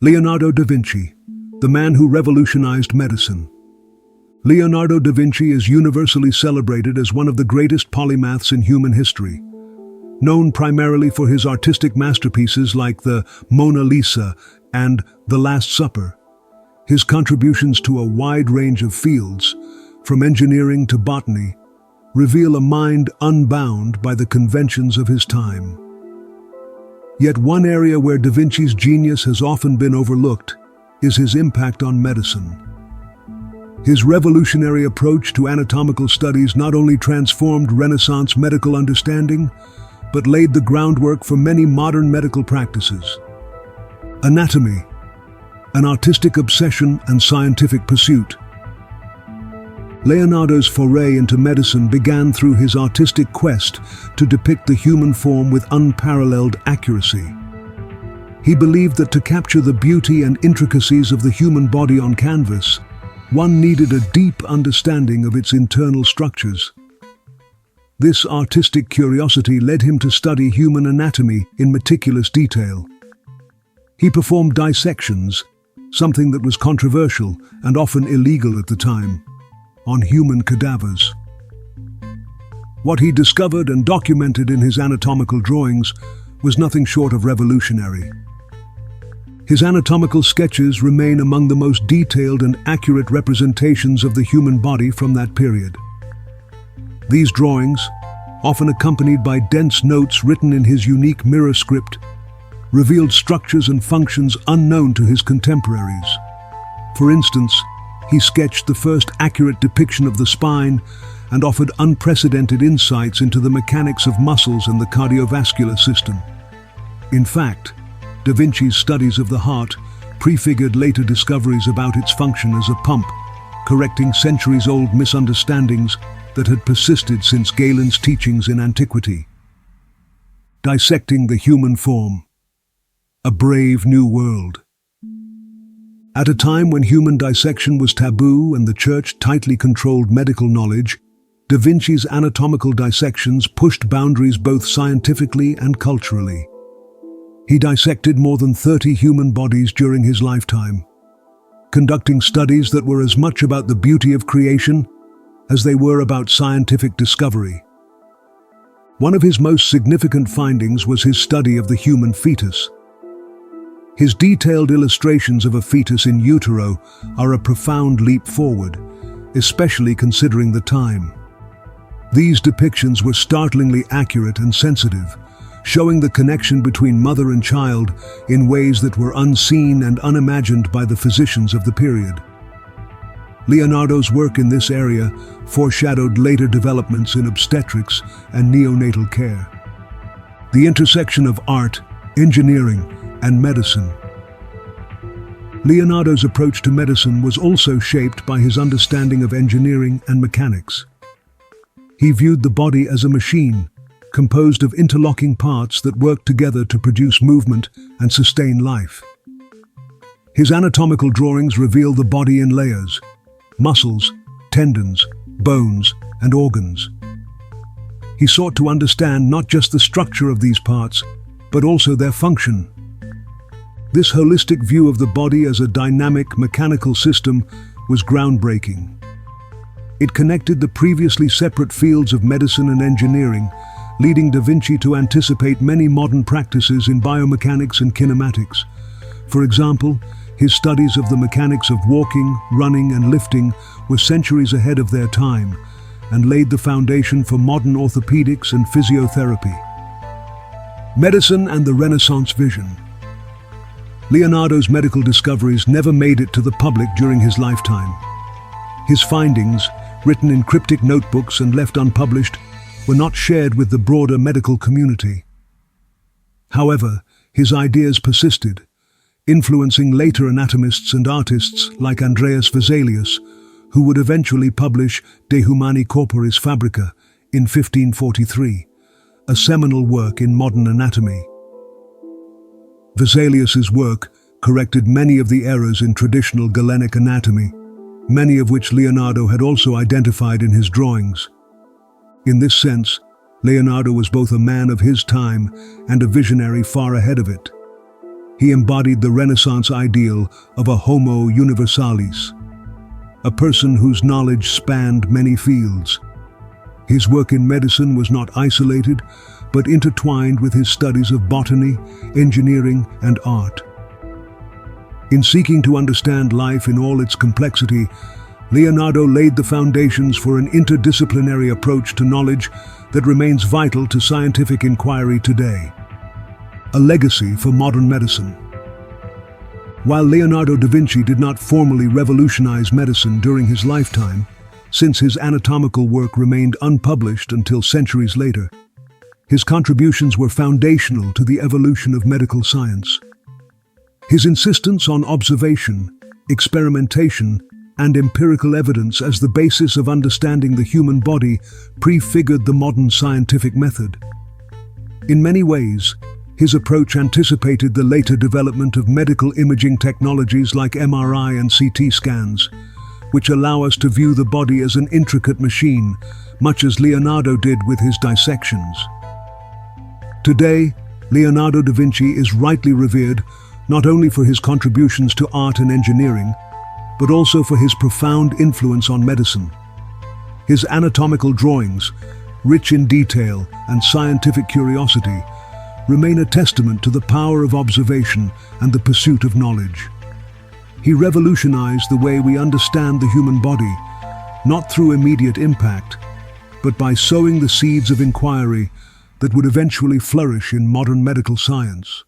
Leonardo da Vinci, the man who revolutionized medicine. Leonardo da Vinci is universally celebrated as one of the greatest polymaths in human history. Known primarily for his artistic masterpieces like the Mona Lisa and The Last Supper, his contributions to a wide range of fields, from engineering to botany, reveal a mind unbound by the conventions of his time. Yet one area where da Vinci's genius has often been overlooked is his impact on medicine. His revolutionary approach to anatomical studies not only transformed Renaissance medical understanding, but laid the groundwork for many modern medical practices. Anatomy, an artistic obsession and scientific pursuit. Leonardo's foray into medicine began through his artistic quest to depict the human form with unparalleled accuracy. He believed that to capture the beauty and intricacies of the human body on canvas, one needed a deep understanding of its internal structures. This artistic curiosity led him to study human anatomy in meticulous detail. He performed dissections, something that was controversial and often illegal at the time, on human cadavers. What he discovered and documented in his anatomical drawings was nothing short of revolutionary. His anatomical sketches remain among the most detailed and accurate representations of the human body from that period. These drawings, often accompanied by dense notes written in his unique mirror script, revealed structures and functions unknown to his contemporaries. For instance, he sketched the first accurate depiction of the spine and offered unprecedented insights into the mechanics of muscles and the cardiovascular system. In fact, da Vinci's studies of the heart prefigured later discoveries about its function as a pump, correcting centuries-old misunderstandings that had persisted since Galen's teachings in antiquity. Dissecting the human form. A brave new world. At a time when human dissection was taboo and the church tightly controlled medical knowledge, da Vinci's anatomical dissections pushed boundaries both scientifically and culturally. He dissected more than 30 human bodies during his lifetime, conducting studies that were as much about the beauty of creation as they were about scientific discovery. One of his most significant findings was his study of the human fetus. His detailed illustrations of a fetus in utero are a profound leap forward, especially considering the time. These depictions were startlingly accurate and sensitive, showing the connection between mother and child in ways that were unseen and unimagined by the physicians of the period. Leonardo's work in this area foreshadowed later developments in obstetrics and neonatal care. The intersection of art, engineering, and medicine. Leonardo's approach to medicine was also shaped by his understanding of engineering and mechanics. He viewed the body as a machine, composed of interlocking parts that worked together to produce movement and sustain life. His anatomical drawings reveal the body in layers: muscles, tendons, bones, and organs. He sought to understand not just the structure of these parts, but also their function. This holistic view of the body as a dynamic, mechanical system was groundbreaking. It connected the previously separate fields of medicine and engineering, leading da Vinci to anticipate many modern practices in biomechanics and kinematics. For example, his studies of the mechanics of walking, running, and lifting were centuries ahead of their time and laid the foundation for modern orthopedics and physiotherapy. Medicine and the Renaissance vision. Leonardo's medical discoveries never made it to the public during his lifetime. His findings, written in cryptic notebooks and left unpublished, were not shared with the broader medical community. However, his ideas persisted, influencing later anatomists and artists like Andreas Vesalius, who would eventually publish De Humani Corporis Fabrica in 1543, a seminal work in modern anatomy. Vesalius's work corrected many of the errors in traditional Galenic anatomy, many of which Leonardo had also identified in his drawings. In this sense, Leonardo was both a man of his time and a visionary far ahead of it. He embodied the Renaissance ideal of a Homo universalis, a person whose knowledge spanned many fields. His work in medicine was not isolated, but intertwined with his studies of botany, engineering, and art. In seeking to understand life in all its complexity, Leonardo laid the foundations for an interdisciplinary approach to knowledge that remains vital to scientific inquiry today. A legacy for modern medicine. While Leonardo da Vinci did not formally revolutionize medicine during his lifetime, since his anatomical work remained unpublished until centuries later, his contributions were foundational to the evolution of medical science. His insistence on observation, experimentation, and empirical evidence as the basis of understanding the human body prefigured the modern scientific method. In many ways, his approach anticipated the later development of medical imaging technologies like MRI and CT scans, which allow us to view the body as an intricate machine, much as Leonardo did with his dissections. Today, Leonardo da Vinci is rightly revered not only for his contributions to art and engineering, but also for his profound influence on medicine. His anatomical drawings, rich in detail and scientific curiosity, remain a testament to the power of observation and the pursuit of knowledge. He revolutionized the way we understand the human body, not through immediate impact, but by sowing the seeds of inquiry that would eventually flourish in modern medical science.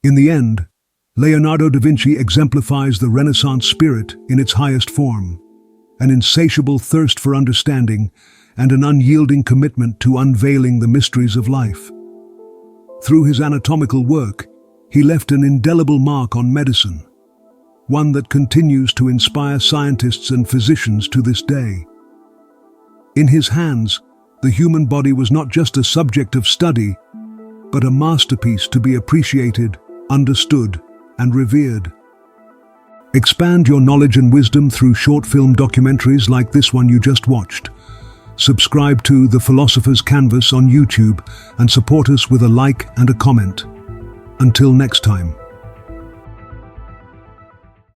In the end, Leonardo da Vinci exemplifies the Renaissance spirit in its highest form, an insatiable thirst for understanding and an unyielding commitment to unveiling the mysteries of life. Through his anatomical work, he left an indelible mark on medicine, one that continues to inspire scientists and physicians to this day. In his hands, the human body was not just a subject of study, but a masterpiece to be appreciated, understood, and revered. Expand your knowledge and wisdom through short film documentaries like this one you just watched. Subscribe to The Philosopher's Canvas on YouTube and support us with a like and a comment. Until next time.